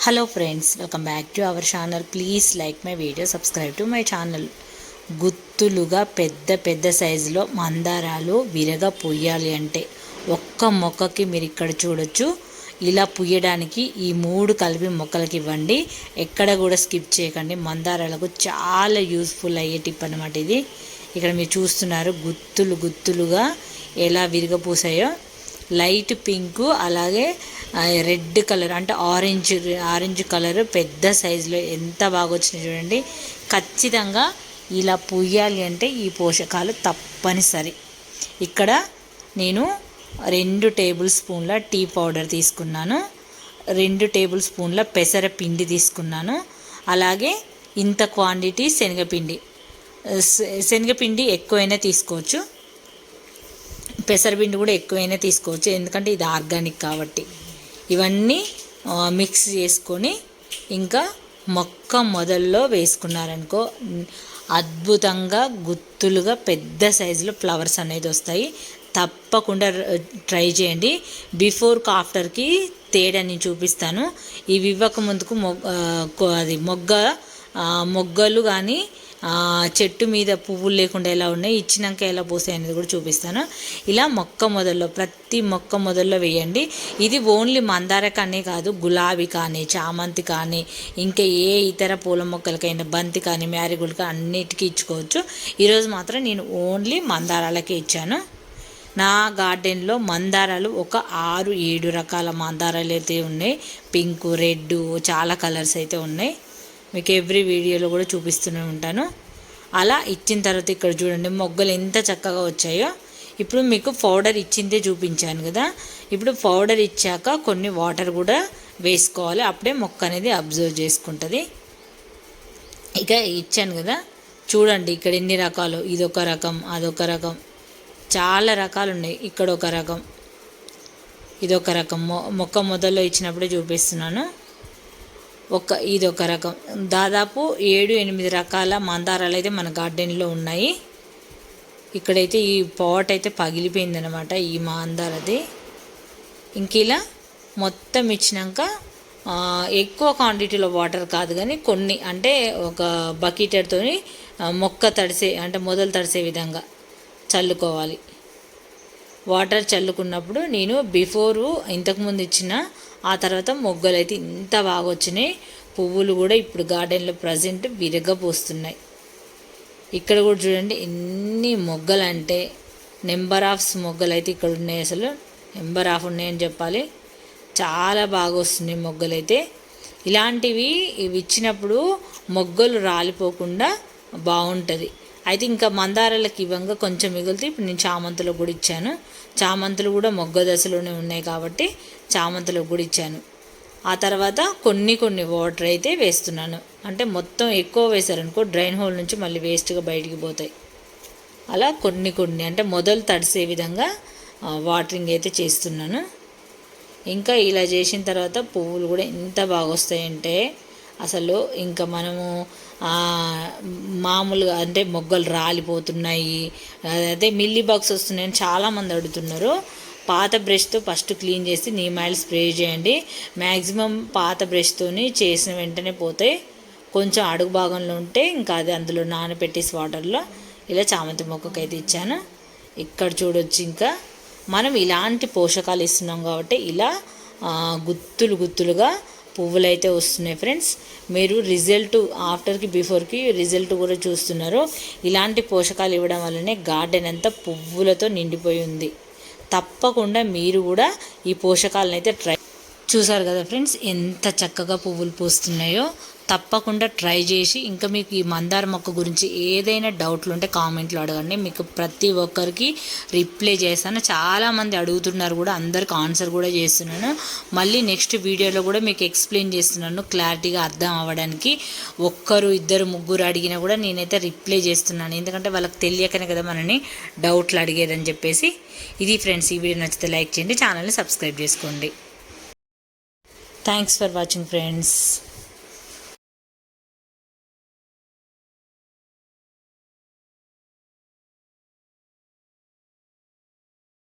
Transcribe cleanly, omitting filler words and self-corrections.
Hello friends, welcome back to our channel. Please like my video, subscribe to my channel. గుత్తులుగా పెద్ద పెద్ద సైజులో మందారాలు విరగ పొయ్యాలి అంటే ఒక్క మొక్కకి మీరు ఇక్కడ చూడొచ్చు. ఇలా పుయ్యడానికి ఈ 3 కలిపి మొక్కలకి ఇవ్వండి. ఎక్కడ కూడా స్కిప్ చేయకండి. మందారాలకు చాలా యూస్ఫుల్ అయ్యే టిప్ అనమాట ఇది. ఇక్కడ మీరు చూస్తున్నారు గుత్తులుగా ఎలా విరగపూసాయో. లైట్ పింకు అలాగే రెడ్ కలర్ అంటే ఆరెంజ్ కలర్ పెద్ద సైజులో ఎంత బాగా వచ్చినాయి చూడండి. ఖచ్చితంగా ఇలా పుయ్యాలి అంటే ఈ పోషకాలు తప్పనిసరి. ఇక్కడ నేను 2 టేబుల్ స్పూన్ల టీ పౌడర్ తీసుకున్నాను, 2 టేబుల్ స్పూన్ల పెసర పిండి తీసుకున్నాను, అలాగే ఇంత క్వాంటిటీ శనగపిండి ఎక్కువైనా తీసుకోవచ్చు, పెసరపిండి కూడా ఎక్కువైనా తీసుకోవచ్చు, ఎందుకంటే ఇది ఆర్గానిక్ కాబట్టి. ఇవన్నీ మిక్స్ చేసుకొని ఇంకా మొక్క మొదల్లో వేసుకున్నారనుకో అద్భుతంగా గుత్తులుగా పెద్ద సైజులో ఫ్లవర్స్ అనేది వస్తాయి. తప్పకుండా ట్రై చేయండి. బిఫోర్కి ఆఫ్టర్కి తేడా నేను చూపిస్తాను. ఇవి ఇవ్వక ముందుకు మొగ్గలు కానీ చెట్టు మీద పువ్వులు లేకుండా ఎలా ఉన్నాయి, ఇచ్చినాక ఎలా పోసాయి అనేది కూడా చూపిస్తాను. ఇలా ప్రతి మొక్క మొదల్లో వేయండి. ఇది ఓన్లీ మందారకనే కాదు, గులాబీ కానీ చామంతి కానీ ఇంకా ఏ ఇతర పూల మొక్కలకైనా బంతి కానీ మ్యారీగోల్డ్ కానీ అన్నిటికీ ఇచ్చుకోవచ్చు. ఈరోజు మాత్రం నేను ఓన్లీ మందారాలకే ఇచ్చాను. నా గార్డెన్లో మందారాలు ఒక 6-7 రకాల మందారాలు అయితే ఉన్నాయి. పింకు, రెడ్, చాలా కలర్స్ అయితే ఉన్నాయి. మీకు ఎవ్రీ వీడియోలో కూడా చూపిస్తూనే ఉంటాను. అలా ఇచ్చిన తర్వాత ఇక్కడ చూడండి మొగ్గలు ఎంత చక్కగా వచ్చాయో. ఇప్పుడు మీకు పౌడర్ ఇచ్చిందే చూపించాను కదా. ఇప్పుడు పౌడర్ ఇచ్చాక కొన్ని వాటర్ కూడా వేసుకోవాలి, అప్పుడే మొక్క అనేది అబ్జర్వ్ చేసుకుంటుంది. ఇక ఇచ్చాను కదా, చూడండి ఇక్కడ ఎన్ని రకాలు. ఇదొక రకం, అదొక రకం, చాలా రకాలు ఉన్నాయి. ఇక్కడ ఒక రకం, ఇదొక రకం. మొక్క మొదల్లో ఇచ్చినప్పుడే చూపిస్తున్నాను. ఇదొక రకం. దాదాపు 7-8 రకాల మందారాలు అయితే మన గార్డెన్లో ఉన్నాయి. ఇక్కడైతే ఈ పాట్ అయితే పగిలిపోయిందనమాట ఈ మందారది. ఇంక ఇలా మొత్తం ఇచ్చినాక ఎక్కువ క్వాంటిటీలో వాటర్ కాదు కానీ కొన్ని అంటే ఒక బకెటర్తో మొదలు తడిసే విధంగా చల్లుకోవాలి. వాటర్ చల్లుకున్నప్పుడు నేను ఇంతకుముందు ఇచ్చిన ఆ తర్వాత మొగ్గలు అయితే ఇంత బాగా వచ్చినాయి. పువ్వులు కూడా ఇప్పుడు గార్డెన్లో ప్రజెంట్ విరగపోస్తున్నాయి. ఇక్కడ కూడా చూడండి ఎన్ని మొగ్గలు అంటే నెంబర్ ఆఫ్ మొగ్గలు అయితే ఇక్కడ ఉన్నాయి. అసలు నెంబర్ ఆఫ్ ఉన్నాయని చెప్పాలి. చాలా బాగా వస్తున్నాయి మొగ్గలు అయితే. ఇలాంటివి ఇచ్చినప్పుడు మొగ్గలు రాలిపోకుండా బాగుంటుంది. అయితే ఇంకా మందారాలకి ఇవ్వంగా కొంచెం మిగిలితే ఇప్పుడు నేను చామంతులకు కూడా ఇచ్చాను. చామంతులు కూడా మొగ్గ దశలోనే ఉన్నాయి కాబట్టి చామంతులకు కూడా ఇచ్చాను. ఆ తర్వాత కొన్ని వాటర్ అయితే వేస్తున్నాను. అంటే మొత్తం ఎక్కువ వేసారనుకో డ్రైన్ హోల్ నుంచి మళ్ళీ వేస్ట్గా బయటికి పోతాయి. అలా కొన్ని అంటే మొదలు తడిసే విధంగా వాటరింగ్ అయితే చేస్తున్నాను. ఇంకా ఇలా చేసిన తర్వాత పువ్వులు కూడా ఎంత బాగా వస్తాయంటే అసలు ఇంకా మనము మామూలుగా అంటే మొగ్గలు రాలిపోతున్నాయి, అదే మిల్లీ బాక్స్ వస్తున్నాయని చాలామంది అడుగుతున్నారు. పాత బ్రష్తో ఫస్ట్ క్లీన్ చేసి నీమ్ ఆయిల్ స్ప్రే చేయండి. మ్యాక్సిమం పాత బ్రష్తోని చేసిన వెంటనే పోతాయి. కొంచెం అడుగు భాగంలో ఉంటే ఇంకా అది అందులో నానబెట్టేసి వాటర్లో ఇలా చామంతి మొక్కకైతే ఇచ్చాను. ఇక్కడ చూడొచ్చు ఇంకా మనం ఇలాంటి పోషకాలు ఇస్తున్నాం కాబట్టి ఇలా గుత్తులుగా పువ్వులు అయితే వస్తున్నాయి ఫ్రెండ్స్. మీరు రిజల్ట్ ఆఫ్టర్కి బిఫోర్కి రిజల్ట్ కూడా చూస్తున్నారు. ఇలాంటి పోషకాలు ఇవ్వడం వల్లనే గార్డెన్ అంతా పువ్వులతో నిండిపోయి ఉంది. తప్పకుండా మీరు కూడా ఈ పోషకాలను అయితే చూసారు కదా ఫ్రెండ్స్ ఎంత చక్కగా పువ్వులు పూస్తున్నాయో. తప్పకుండా ట్రై చేసి ఇంకా మీకు ఈ మందార మొక్క గురించి ఏదైనా డౌట్లు ఉంటే కామెంట్లో అడగండి. మీకు ప్రతి ఒక్కరికి రిప్లై చేస్తాను. చాలామంది అడుగుతున్నారు కూడా, అందరికి ఆన్సర్ కూడా చేస్తున్నాను. మళ్ళీ నెక్స్ట్ వీడియోలో కూడా మీకు ఎక్స్ప్లెయిన్ చేస్తున్నాను క్లారిటీగా అర్థం అవ్వడానికి. 1, 2, 3 అడిగినా కూడా నేనైతే రిప్లై చేస్తున్నాను. ఎందుకంటే వాళ్ళకి తెలియకనే కదా మనని డౌట్లు అడిగేదని చెప్పేసి. ఇది ఫ్రెండ్స్, ఈ వీడియో నచ్చితే లైక్ చేయండి, ఛానల్ని సబ్స్క్రైబ్ చేసుకోండి. Thanks for watching friends.